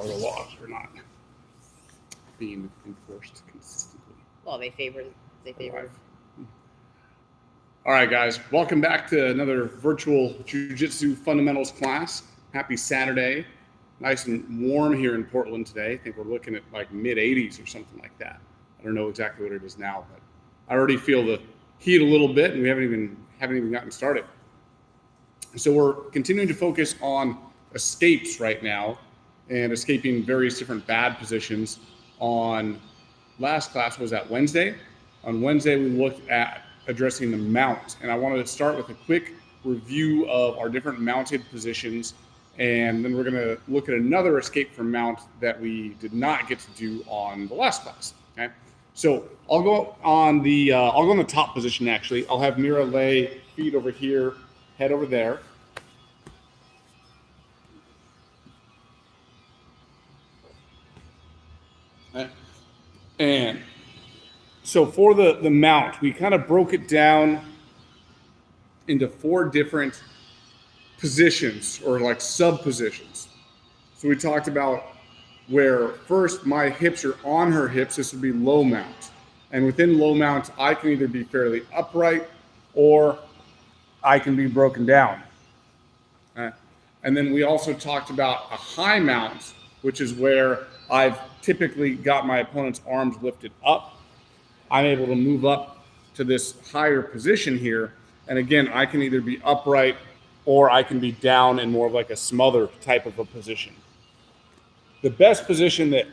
or the laws are not being enforced consistently. Well, they favor. All right, guys, welcome back to another virtual jiu-jitsu fundamentals class. Happy Saturday. Nice and warm here in Portland today. I think we're looking at like mid 80s or something like that. I don't know exactly what it is now, but I already feel the heat a little bit, and we haven't even gotten started. So we're continuing to focus on escapes right now and escaping various different bad positions. On last class was that Wednesday. On Wednesday, we looked at addressing the mount, and I wanted to start with a quick review of our different mounted positions, and then we're going to look at another escape from mount that we did not get to do on the last class. Okay, so I'll go on the top position. Actually, I'll have Mira lay feet over here, head over there. Okay. And so for the mount, we kind of broke it down into 4 different positions, or like sub positions. So we talked about where first my hips are on her hips. This would be low mount. And within low mount, I can either be fairly upright or I can be broken down. And then we also talked about a high mount, which is where I've typically got my opponent's arms lifted up. I'm able to move up to this higher position here. And again, I can either be upright or I can be down in more of like a smother type of a position. The best position that,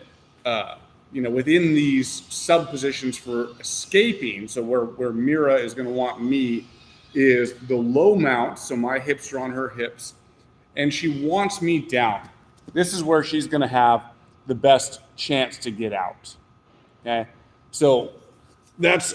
within these sub positions for escaping, so where Mira is going to want me, is the low mount. So my hips are on her hips and she wants me down. This is where she's going to have the best chance to get out. Okay. So that's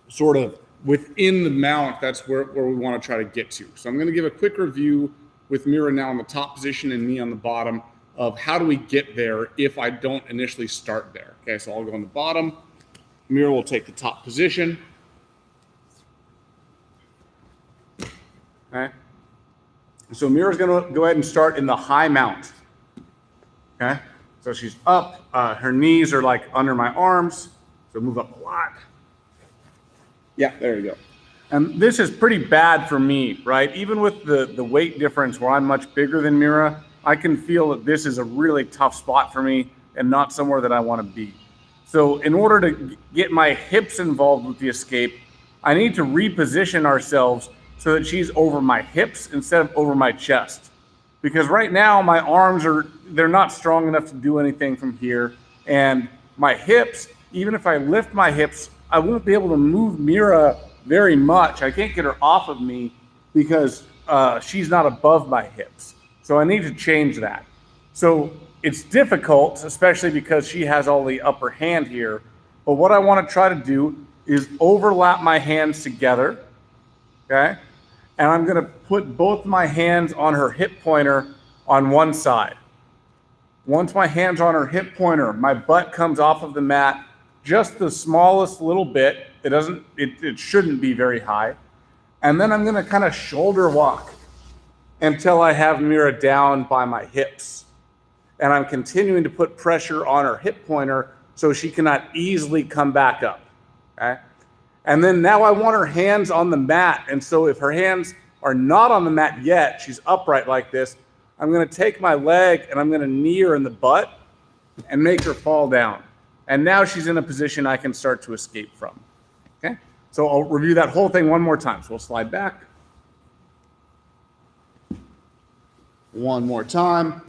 sort of within the mount. That's where we want to try to get to. So I'm going to give a quick review with Mira now in the top position and me on the bottom of how do we get there if I don't initially start there. Okay, so I'll go on the bottom. Mira will take the top position. Okay. So Mira's going to go ahead and start in the high mount. Okay. So she's up. Her knees are like under my arms. So move up a lot. Yeah, there you go. And this is pretty bad for me, right? Even with the weight difference where I'm much bigger than Mira, I can feel that this is a really tough spot for me and not somewhere that I want to be. So in order to get my hips involved with the escape, I need to reposition ourselves so that she's over my hips instead of over my chest. Because right now my arms they're not strong enough to do anything from here. And my hips, even if I lift my hips, I won't be able to move Mira very much. I can't get her off of me because she's not above my hips. So I need to change that. So it's difficult, especially because she has all the upper hand here. But what I want to try to do is overlap my hands together. Okay? And I'm going to put both my hands on her hip pointer on one side. Once my hands are on her hip pointer, my butt comes off of the mat just the smallest little bit. It shouldn't be very high. And then I'm going to kind of shoulder walk until I have Mira down by my hips. And I'm continuing to put pressure on her hip pointer so she cannot easily come back up. Okay? And then now I want her hands on the mat. And so if her hands are not on the mat yet, she's upright like this, I'm going to take my leg and I'm going to knee her in the butt and make her fall down. And now she's in a position I can start to escape from. Okay? So I'll review that whole thing one more time. So we'll slide back. One more time.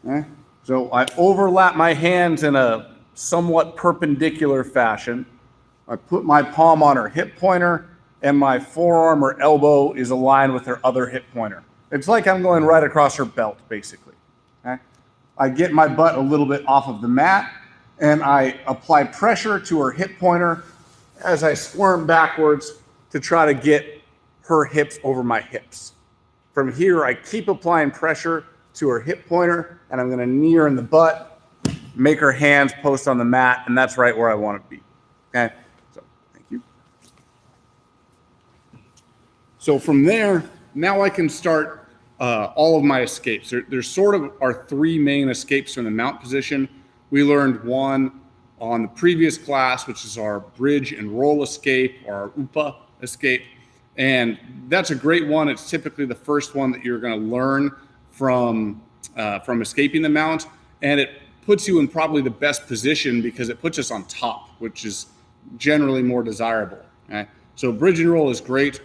Okay? So I overlap my hands in a somewhat perpendicular fashion. I put my palm on her hip pointer and my forearm or elbow is aligned with her other hip pointer. It's like I'm going right across her belt, basically. Okay? I get my butt a little bit off of the mat and I apply pressure to her hip pointer as I squirm backwards to try to get her hips over my hips. From here, I keep applying pressure to her hip pointer and I'm going to knee her in the butt, make her hands post on the mat, and that's right where I want to be. Okay, so thank you. So from there, now I can start all of my escapes. There's sort of our three main escapes from the mount position. We learned one on the previous class, which is our bridge and roll escape, or our UPA escape. And that's a great one. It's typically the first one that you're going to learn from escaping the mount. And it puts you in probably the best position because it puts us on top, which is generally more desirable. Okay? So bridge and roll is great.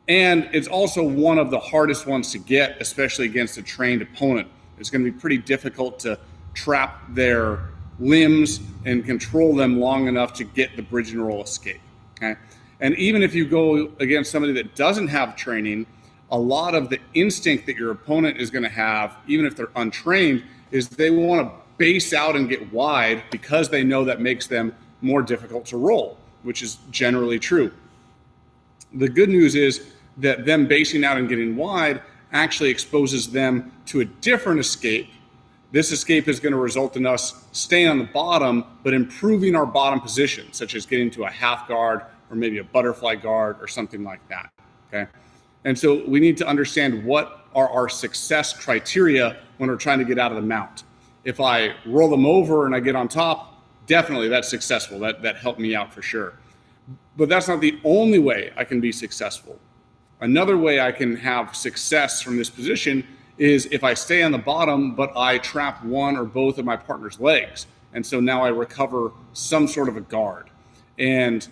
And it's also one of the hardest ones to get, especially against a trained opponent. It's going to be pretty difficult to trap their limbs and control them long enough to get the bridge and roll escape. Okay? And even if you go against somebody that doesn't have training, a lot of the instinct that your opponent is going to have, even if they're untrained, is they want to base out and get wide because they know that makes them more difficult to roll, which is generally true. The good news is that them basing out and getting wide actually exposes them to a different escape. This escape is going to result in us staying on the bottom, but improving our bottom position, such as getting to a half guard or maybe a butterfly guard or something like that, okay? And so we need to understand what are our success criteria when we're trying to get out of the mount. If I roll them over and I get on top, definitely that's successful. That helped me out for sure. But that's not the only way I can be successful. Another way I can have success from this position is if I stay on the bottom, but I trap one or both of my partner's legs. And so now I recover some sort of a guard. And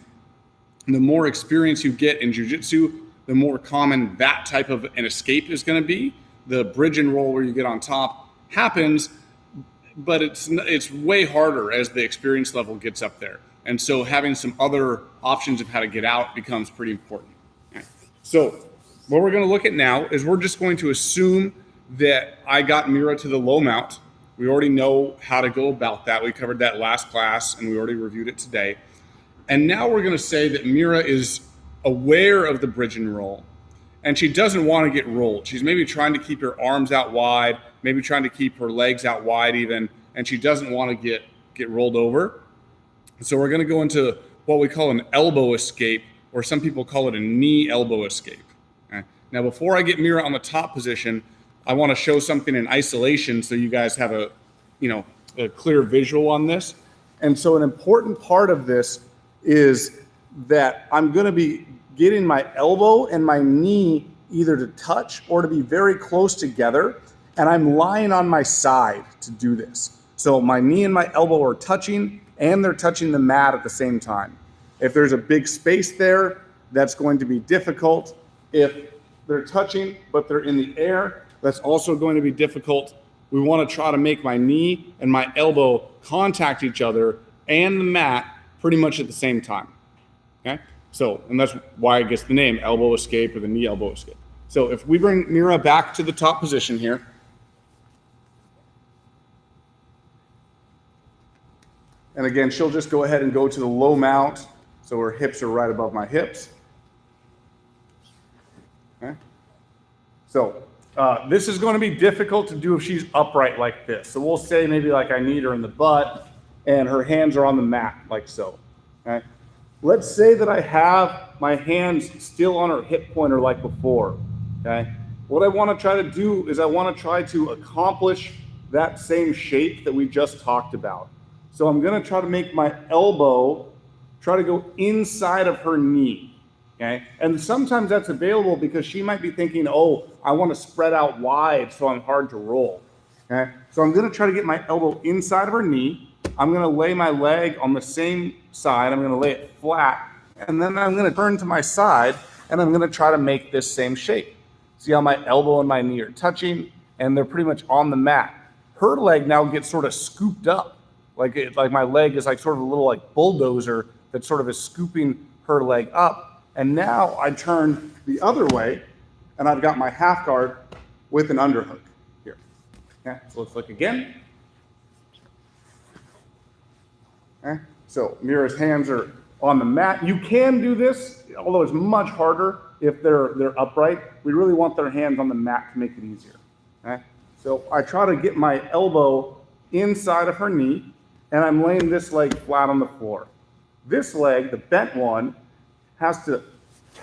the more experience you get in jiu-jitsu, the more common that type of an escape is going to be. The bridge and roll where you get on top happens, but it's way harder as the experience level gets up there. And so having some other options of how to get out becomes pretty important. Okay. So what we're going to look at now is we're just going to assume that I got Mira to the low mount. We already know how to go about that. We covered that last class and we already reviewed it today. And now we're going to say that Mira is aware of the bridge and roll, and she doesn't want to get rolled. She's maybe trying to keep her arms out wide, maybe trying to keep her legs out wide even, and she doesn't want to get rolled over. So we're going to go into what we call an elbow escape, or some people call it a knee elbow escape. Okay? Now, before I get Mira on the top position, I want to show something in isolation so you guys have a clear visual on this. And so an important part of this is that I'm going to be getting my elbow and my knee either to touch or to be very close together, and I'm lying on my side to do this. So my knee and my elbow are touching, and they're touching the mat at the same time. If there's a big space there, that's going to be difficult. If they're touching, but they're in the air, that's also going to be difficult. We want to try to make my knee and my elbow contact each other and the mat pretty much at the same time, okay? So, and that's why it gets the name elbow escape or the knee elbow escape. So if we bring Mira back to the top position here, and again, she'll just go ahead and go to the low mount, so her hips are right above my hips. Okay? So this is going to be difficult to do if she's upright like this. So we'll say maybe like I need her in the butt, and her hands are on the mat like so. Okay? Let's say that I have my hands still on her hip pointer like before. Okay? What I want to try to do is I want to try to accomplish that same shape that we just talked about. So I'm going to try to make my elbow try to go inside of her knee. Okay? And sometimes that's available because she might be thinking, oh, I want to spread out wide so I'm hard to roll. Okay? So I'm going to try to get my elbow inside of her knee. I'm going to lay my leg on the same side. I'm going to lay it flat. And then I'm going to turn to my side, and I'm going to try to make this same shape. See how my elbow and my knee are touching, and they're pretty much on the mat. Her leg now gets sort of scooped up. Like my leg is like sort of a little like bulldozer that sort of is scooping her leg up. And now I turn the other way, and I've got my half guard with an underhook here. Okay, so let's look again. Okay, so Mira's hands are on the mat. You can do this, although it's much harder if they're upright. We really want their hands on the mat to make it easier. Okay, so I try to get my elbow inside of her knee, and I'm laying this leg flat on the floor. This leg, the bent one, has to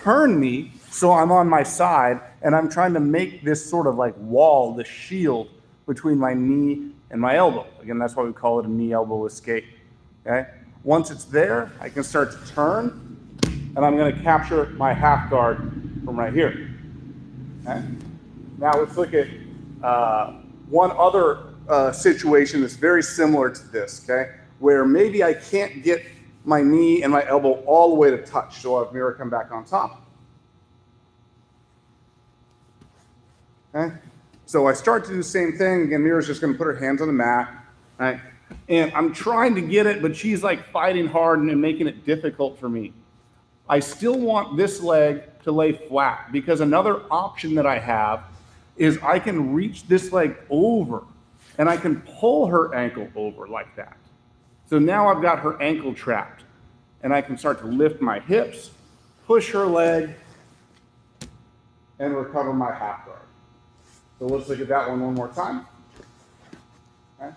turn me so I'm on my side, and I'm trying to make this sort of like wall, this shield between my knee and my elbow. Again, that's why we call it a knee-elbow escape, okay? Once it's there, I can start to turn, and I'm gonna capture my half guard from right here, okay? Now let's look at one other situation that's very similar to this, okay? Where maybe I can't get my knee and my elbow all the way to touch. So I'll have Mira come back on top. Okay? So I start to do the same thing. Again, Mira's just gonna put her hands on the mat, right? And I'm trying to get it, but she's like fighting hard and making it difficult for me. I still want this leg to lay flat, because another option that I have is I can reach this leg over and I can pull her ankle over like that. So now I've got her ankle trapped, and I can start to lift my hips, push her leg, and recover my half guard. So let's look at that one more time. Okay.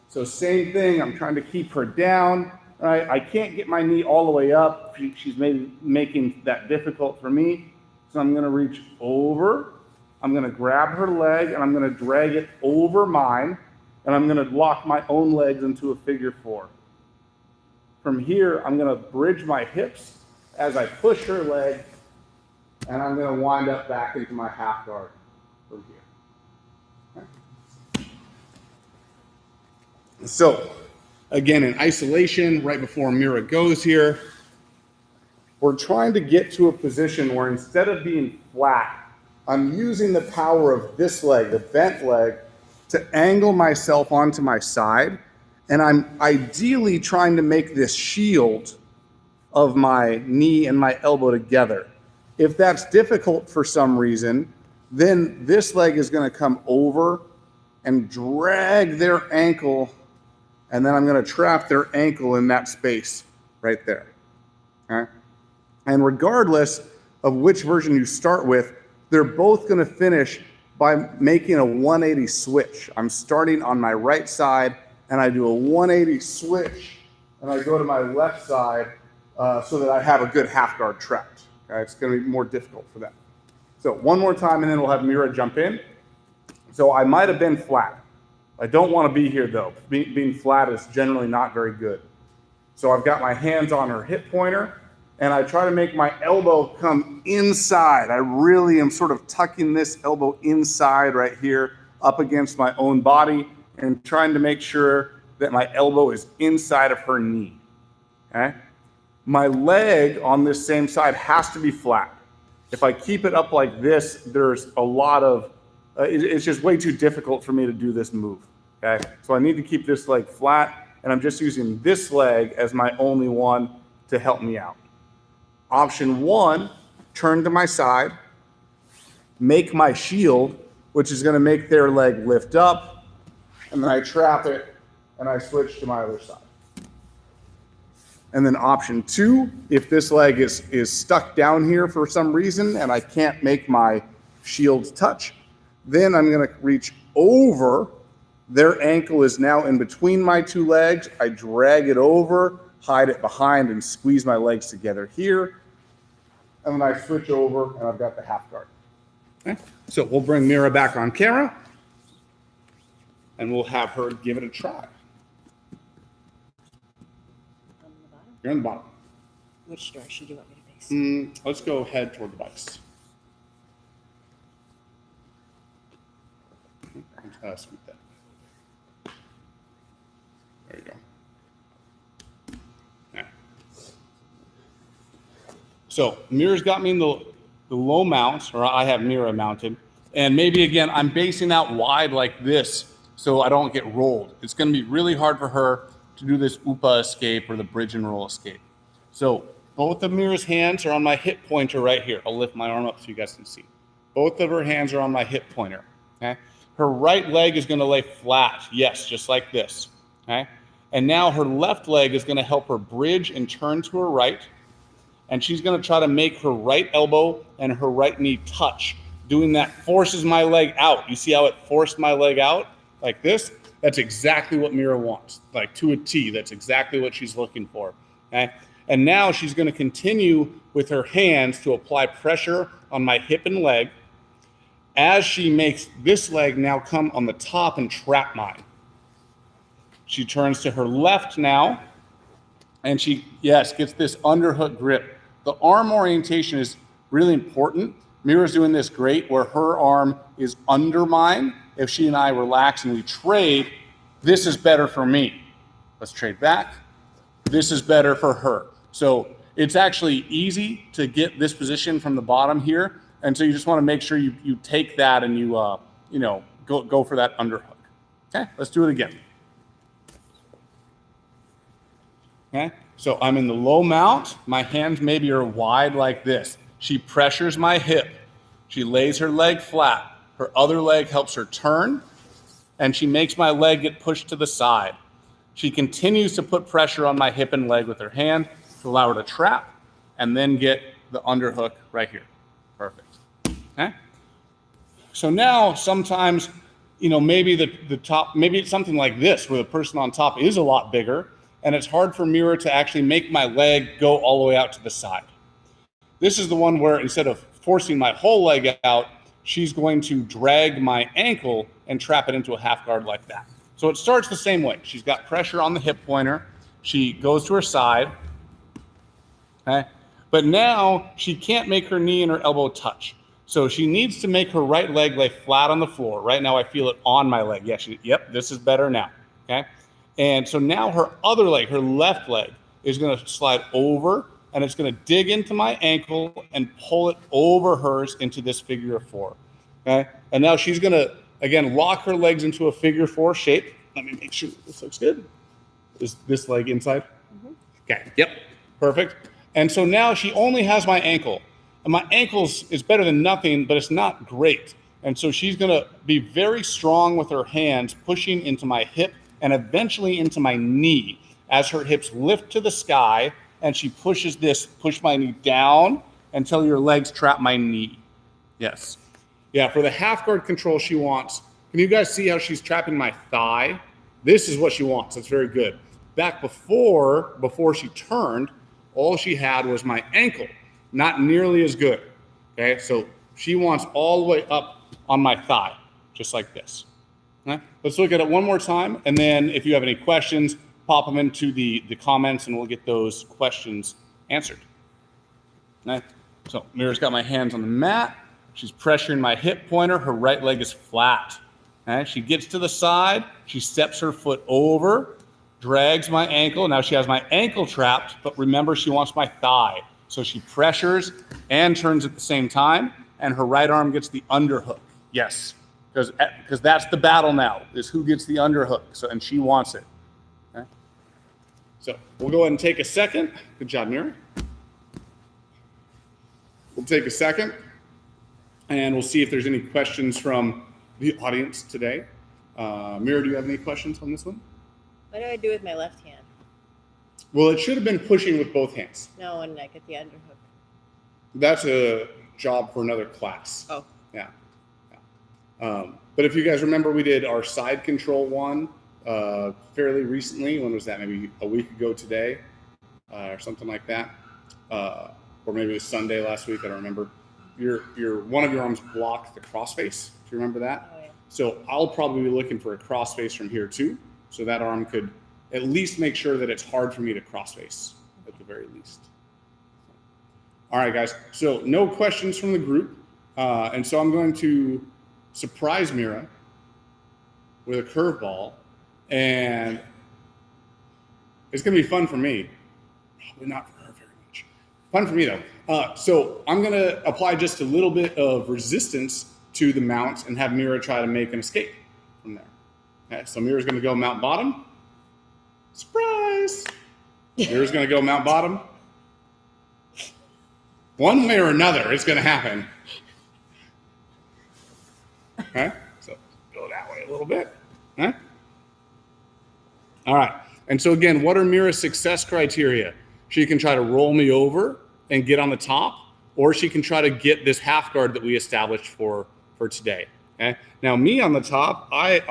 So same thing, I'm trying to keep her down. Right? I can't get my knee all the way up. She's maybe making that difficult for me. So I'm gonna reach over, I'm gonna grab her leg, and I'm gonna drag it over mine, and I'm gonna lock my own legs into a figure four. From here, I'm gonna bridge my hips as I push her leg, and I'm gonna wind up back into my half guard from here. Okay. So, again, in isolation, right before Mira goes here, we're trying to get to a position where instead of being flat, I'm using the power of this leg, the bent leg, to angle myself onto my side. And I'm ideally trying to make this shield of my knee and my elbow together. If that's difficult for some reason, then this leg is gonna come over and drag their ankle, and then I'm gonna trap their ankle in that space right there, okay? And regardless of which version you start with, they're both gonna finish by making a 180 switch. I'm starting on my right side, and I do a 180 switch, and I go to my left side so that I have a good half guard trapped. Okay? It's gonna be more difficult for them. So one more time, and then we'll have Mira jump in. So I might have been flat. I don't wanna be here though. Being flat is generally not very good. So I've got my hands on her hip pointer, and I try to make my elbow come inside. I really am sort of tucking this elbow inside right here up against my own body, and trying to make sure that my elbow is inside of her knee, okay? My leg on this same side has to be flat. If I keep it up like this, there's a lot of, it's just way too difficult for me to do this move, okay? So I need to keep this leg flat, and I'm just using this leg as my only one to help me out. Option one, turn to my side, make my shield, which is gonna make their leg lift up, and then I trap it, and I switch to my other side. And then option two, if this leg is stuck down here for some reason and I can't make my shield touch, then I'm gonna reach over. Their ankle is now in between my two legs. I drag it over, hide it behind, and squeeze my legs together here. And then I switch over, and I've got the half guard. Okay. So we'll bring Mira back on camera, and we'll have her give it a try. On the bottom? You're on the bottom. Which direction do you want me to face? Let's go head toward the bikes. Scoot that. There you go. Okay. So Mira's got me in the low mount, or I have Mira mounted. And maybe again, I'm basing out wide like this so I don't get rolled. It's gonna be really hard for her to do this upa escape or the bridge and roll escape. So both of Mira's hands are on my hip pointer right here. I'll lift my arm up so you guys can see. Both of her hands are on my hip pointer, okay? Her right leg is gonna lay flat, yes, just like this, okay? And now her left leg is gonna help her bridge and turn to her right, and she's gonna try to make her right elbow and her right knee touch. Doing that forces my leg out. You see how it forced my leg out? Like this? That's exactly what Mira wants, like to a T. That's exactly what she's looking for, okay? And now she's going to continue with her hands to apply pressure on my hip and leg as she makes this leg now come on the top and trap mine. She turns to her left now, and she, yes, gets this underhook grip. The arm orientation is really important. Mira's doing this great where her arm is under mine. If she and I relax and we trade, this is better for me. Let's trade back. This is better for her. So it's actually easy to get this position from the bottom here. And so you just want to make sure you take that and you go for that underhook. Okay, let's do it again. Okay, so I'm in the low mount. My hands maybe are wide like this. She pressures my hip. She lays her leg flat. Her other leg helps her turn, and she makes my leg get pushed to the side. She continues to put pressure on my hip and leg with her hand to allow her to trap and then get the underhook right here. Perfect. Okay? So now sometimes, maybe the top, maybe it's something like this where the person on top is a lot bigger and it's hard for Mira to actually make my leg go all the way out to the side. This is the one where instead of forcing my whole leg out, she's going to drag my ankle and trap it into a half guard like that. So it starts the same way. She's got pressure on the hip pointer. She goes to her side. Okay? But now she can't make her knee and her elbow touch. So she needs to make her right leg lay flat on the floor. Right now I feel it on my leg. Yep, this is better now. Okay? And so now her other leg, her left leg, is going to slide over and it's going to dig into my ankle and pull it over hers into this figure of four. Okay? And now she's going to, again, lock her legs into a figure four shape. Let me make sure this looks good. Is this leg inside? Mm-hmm. Okay. Yep. Perfect. And so now she only has my ankle. And my ankles is better than nothing, but it's not great. And so she's going to be very strong with her hands, pushing into my hip and eventually into my knee as her hips lift to the sky. And she push my knee down until your legs trap my knee. Yes. Yeah, for the half guard control she wants, can you guys see how she's trapping my thigh? This is what she wants. That's very good. Back before she turned, all she had was my ankle. Not nearly as good. Okay, so she wants all the way up on my thigh, just like this. Okay? Let's look at it one more time, and then if you have any questions, pop them into the comments, and we'll get those questions answered. Okay? So Mira's got my hands on the mat. She's pressuring my hip pointer. Her right leg is flat. Okay? She gets to the side. She steps her foot over, drags my ankle. Now she has my ankle trapped, but remember she wants my thigh. So she pressures and turns at the same time, and her right arm gets the underhook. Yes, because that's the battle now, is who gets the underhook. So, and she wants it. Okay? So we'll go ahead and take a second. Good job, Mira. We'll take a second, and we'll see if there's any questions from the audience today. Mira, do you have any questions on this one? What do I do with my left hand? Well, it should have been pushing with both hands. No, when I get the underhook. That's a job for another class. Oh. Yeah. But if you guys remember, we did our side control one fairly recently. When was that? Maybe a week ago today or something like that. Or maybe it was Sunday last week. I don't remember. One of your arms blocked the crossface. Do you remember that? Oh, yeah. So I'll probably be looking for a crossface from here too. So that arm could at least make sure that it's hard for me to crossface at the very least. All right, guys. So no questions from the group. And so I'm going to surprise Mira with a curveball. And it's going to be fun for me. Probably not for her very much. Fun for me, though. So I'm going to apply just a little bit of resistance to the mount and have Mira try to make an escape from there. Okay, so Mira's going to go mount bottom. Surprise! Mira's going to go mount bottom. One way or another, it's going to happen. Okay, so go that way a little bit. Okay? All right, and so again, what are Mira's success criteria? She can try to roll me over and get on the top, or she can try to get this half guard that we established for today. Okay? Now, me on the top, I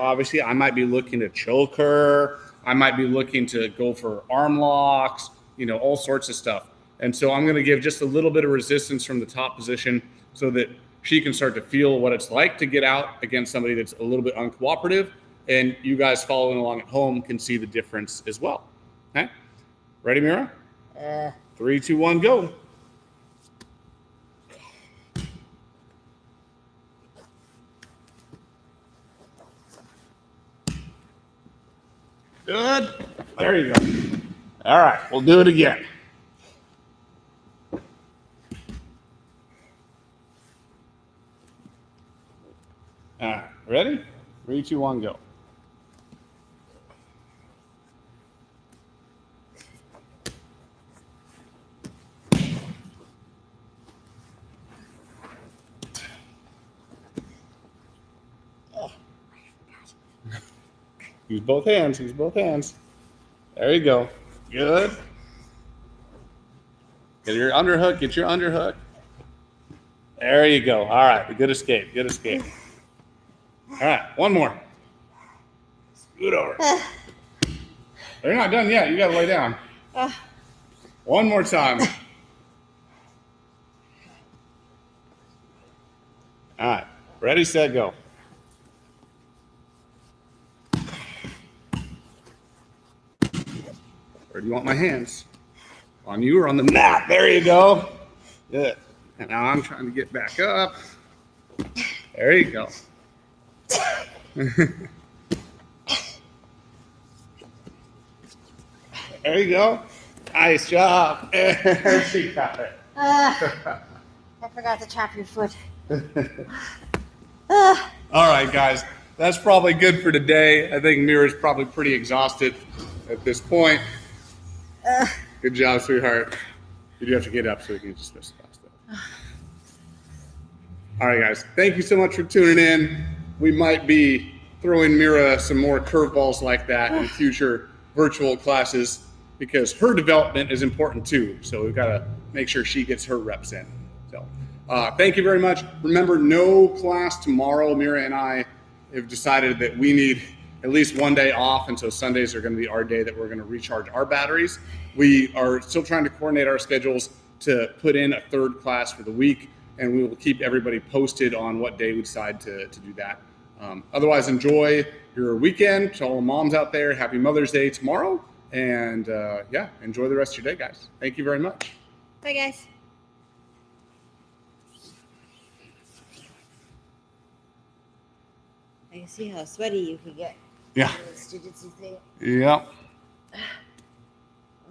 might be looking to choke her. I might be looking to go for arm locks, all sorts of stuff. And so I'm going to give just a little bit of resistance from the top position so that she can start to feel what it's like to get out against somebody that's a little bit uncooperative. And you guys following along at home can see the difference as well. Okay? Ready, Mira? 3, 2, 1, go. Good. There you go. All right, we'll do it again. All right, ready? 3, 2, 1, go. Use both hands. Use both hands. There you go. Good. Get your underhook. Get your underhook. There you go. All right. Good escape. Good escape. All right. One more. Scoot over. They're not done yet. You got to lay down. One more time. All right. Ready, set, go. Where do you want my hands? On you or on the mat? There you go. Good. And now I'm trying to get back up. There you go. There you go. Nice job. She got it. I forgot to chop your foot. All right, guys. That's probably good for today. I think Mira's probably pretty exhausted at this point. Good job, sweetheart. You do have to get up so we can dismiss the class, though. All right, guys. Thank you so much for tuning in. We might be throwing Mira some more curveballs like that in future virtual classes because her development is important too. So we've got to make sure she gets her reps in. So thank you very much. Remember, no class tomorrow. Mira and I have decided that we need at least one day off, and so Sundays are going to be our day that we're going to recharge our batteries. We are still trying to coordinate our schedules to put in a third class for the week, and we will keep everybody posted on what day we decide to do that. Otherwise, enjoy your weekend. To all the moms out there, happy Mother's Day tomorrow, and enjoy the rest of your day, guys. Thank you very much. Bye, guys. I can see how sweaty you can get. Yeah. This jiu-jitsu thing. Yep.